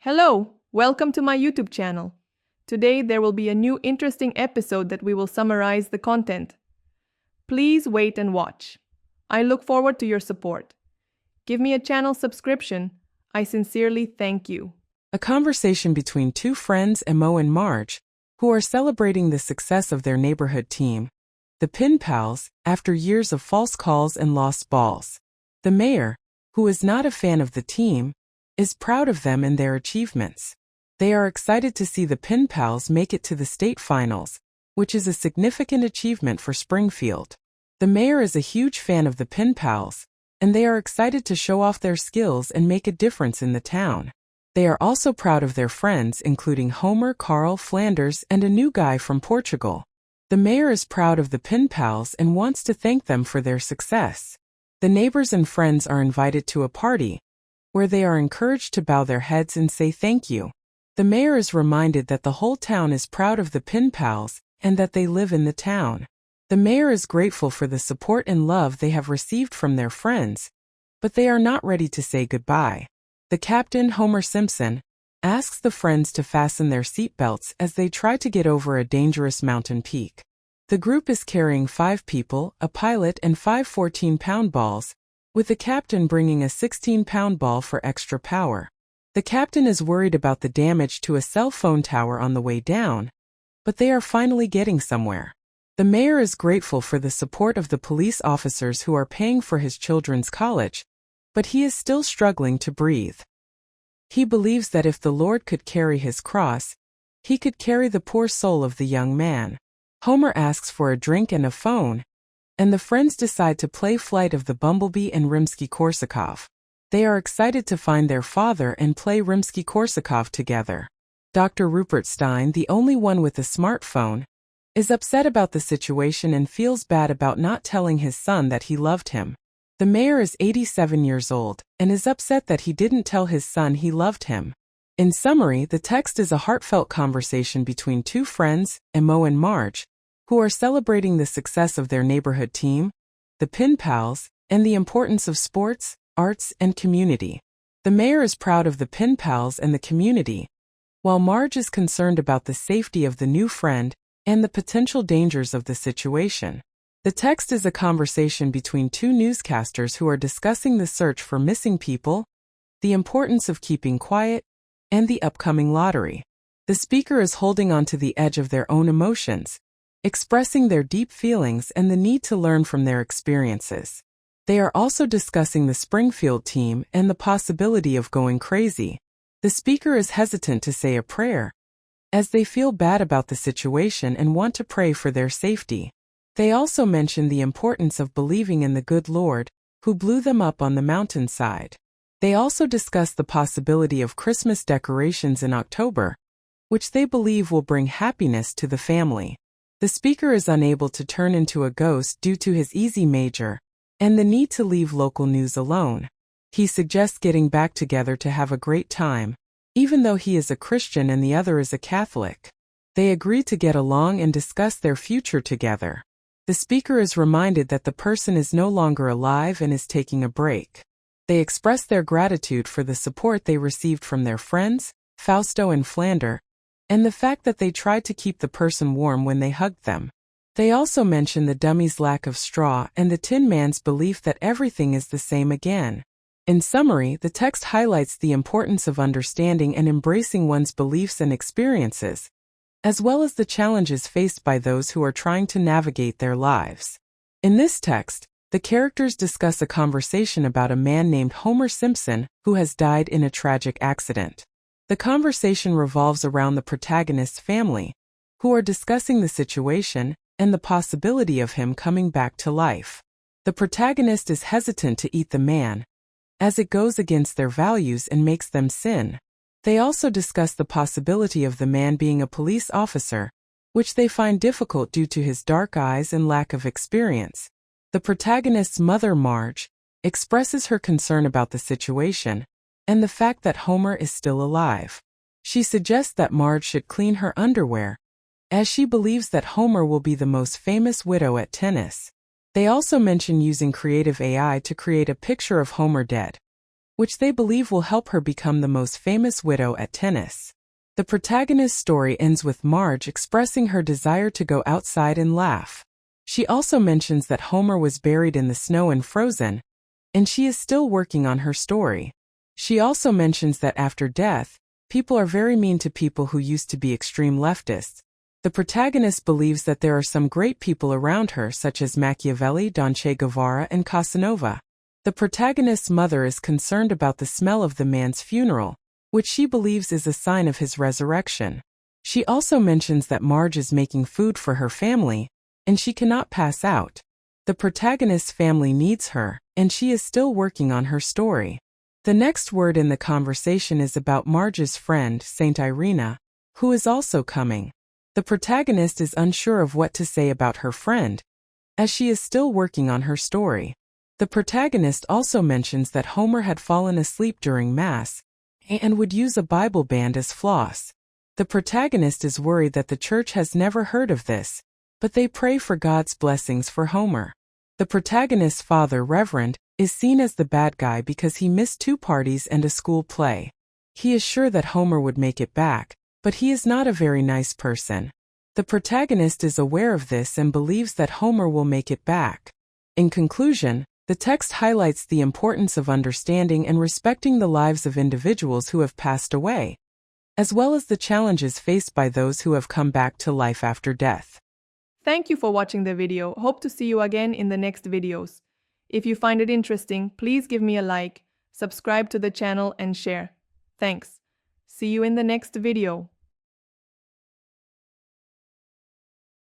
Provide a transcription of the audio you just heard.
Hello, welcome to my YouTube channel. Today there will be a new interesting episode that we will summarize the content. Please wait and watch. I look forward to your support. Give me a channel subscription. I sincerely thank you. A conversation between two friends, Mo and Marge, who are celebrating the success of their neighborhood team, the Pin Pals, after years of false calls and lost balls. The mayor, who is not a fan of the team, is proud of them and their achievements. They are excited to see the Pin Pals make it to the state finals, which is a significant achievement for Springfield. The mayor is a huge fan of the Pin Pals, and they are excited to show off their skills and make a difference in the town. They are also proud of their friends, including Homer, Carl, Flanders, and a new guy from Portugal. The mayor is proud of the Pin Pals and wants to thank them for their success. The neighbors and friends are invited to a party, where they are encouraged to bow their heads and say thank you. The mayor is reminded that the whole town is proud of the Pin Pals and that they live in the town. The mayor is grateful for the support and love they have received from their friends, but they are not ready to say goodbye. The captain, Homer Simpson, asks the friends to fasten their seatbelts as they try to get over a dangerous mountain peak. The group is carrying 5 people, a pilot, and 5 14-pound balls, with the captain bringing a 16-pound ball for extra power. The captain is worried about the damage to a cell phone tower on the way down, but they are finally getting somewhere. The mayor is grateful for the support of the police officers who are paying for his children's college, but he is still struggling to breathe. He believes that if the Lord could carry his cross, he could carry the poor soul of the young man. Homer asks for a drink and a phone, and the friends decide to play Flight of the Bumblebee and Rimsky-Korsakov. They are excited to find their father and play Rimsky-Korsakov together. Dr. Rupert Stein, the only one with a smartphone, is upset about the situation and feels bad about not telling his son that he loved him. The mayor is 87 years old and is upset that he didn't tell his son he loved him. In summary, the text is a heartfelt conversation between two friends, Mo and Marge, who are celebrating the success of their neighborhood team, the Pin Pals, and the importance of sports, arts, and community. The mayor is proud of the Pin Pals and the community, while Marge is concerned about the safety of the new friend and the potential dangers of the situation. The text is a conversation between two newscasters who are discussing the search for missing people, the importance of keeping quiet, and the upcoming lottery. The speaker is holding on to the edge of their own emotions, expressing their deep feelings and the need to learn from their experiences. They are also discussing the Springfield team and the possibility of going crazy. The speaker is hesitant to say a prayer, as they feel bad about the situation and want to pray for their safety. They also mention the importance of believing in the good Lord, who blew them up on the mountainside. They also discuss the possibility of Christmas decorations in October, which they believe will bring happiness to the family. The speaker is unable to turn into a ghost due to his easy major and the need to leave local news alone. He suggests getting back together to have a great time, even though he is a Christian and the other is a Catholic. They agree to get along and discuss their future together. The speaker is reminded that the person is no longer alive and is taking a break. They express their gratitude for the support they received from their friends, Fausto and Flander, and the fact that they tried to keep the person warm when they hugged them. They also mention the dummy's lack of straw and the Tin Man's belief that everything is the same again. In summary, the text highlights the importance of understanding and embracing one's beliefs and experiences, as well as the challenges faced by those who are trying to navigate their lives. In this text, the characters discuss a conversation about a man named Homer Simpson who has died in a tragic accident. The conversation revolves around the protagonist's family, who are discussing the situation and the possibility of him coming back to life. The protagonist is hesitant to eat the man, as it goes against their values and makes them sin. They also discuss the possibility of the man being a police officer, which they find difficult due to his dark eyes and lack of experience. The protagonist's mother, Marge, expresses her concern about the situation and the fact that Homer is still alive. She suggests that Marge should clean her underwear, as she believes that Homer will be the most famous widow at tennis. They also mention using creative AI to create a picture of Homer dead. which they believe will help her become the most famous widow at tennis. The protagonist's story ends with Marge expressing her desire to go outside and laugh. She also mentions that Homer was buried in the snow and frozen, and she is still working on her story. She also mentions that after death, people are very mean to people who used to be extreme leftists. The protagonist believes that there are some great people around her, such as Machiavelli, Don Che Guevara, and Casanova. The protagonist's mother is concerned about the smell of the man's funeral, which she believes is a sign of his resurrection. She also mentions that Marge is making food for her family, and she cannot pass out. The protagonist's family needs her, and she is still working on her story. The next word in the conversation is about Marge's friend, Saint Irina, who is also coming. The protagonist is unsure of what to say about her friend, as she is still working on her story. The protagonist also mentions that Homer had fallen asleep during Mass, and would use a Bible band as floss. The protagonist is worried that the church has never heard of this, but they pray for God's blessings for Homer. The protagonist's father, Reverend, is seen as the bad guy because he missed 2 parties and a school play. He is sure that Homer would make it back, but he is not a very nice person. The protagonist is aware of this and believes that Homer will make it back. In conclusion, the text highlights the importance of understanding and respecting the lives of individuals who have passed away, as well as the challenges faced by those who have come back to life after death. Thank you for watching the video. Hope to see you again in the next videos. If you find it interesting, please give me a like, subscribe to the channel and share. Thanks. See you in the next video.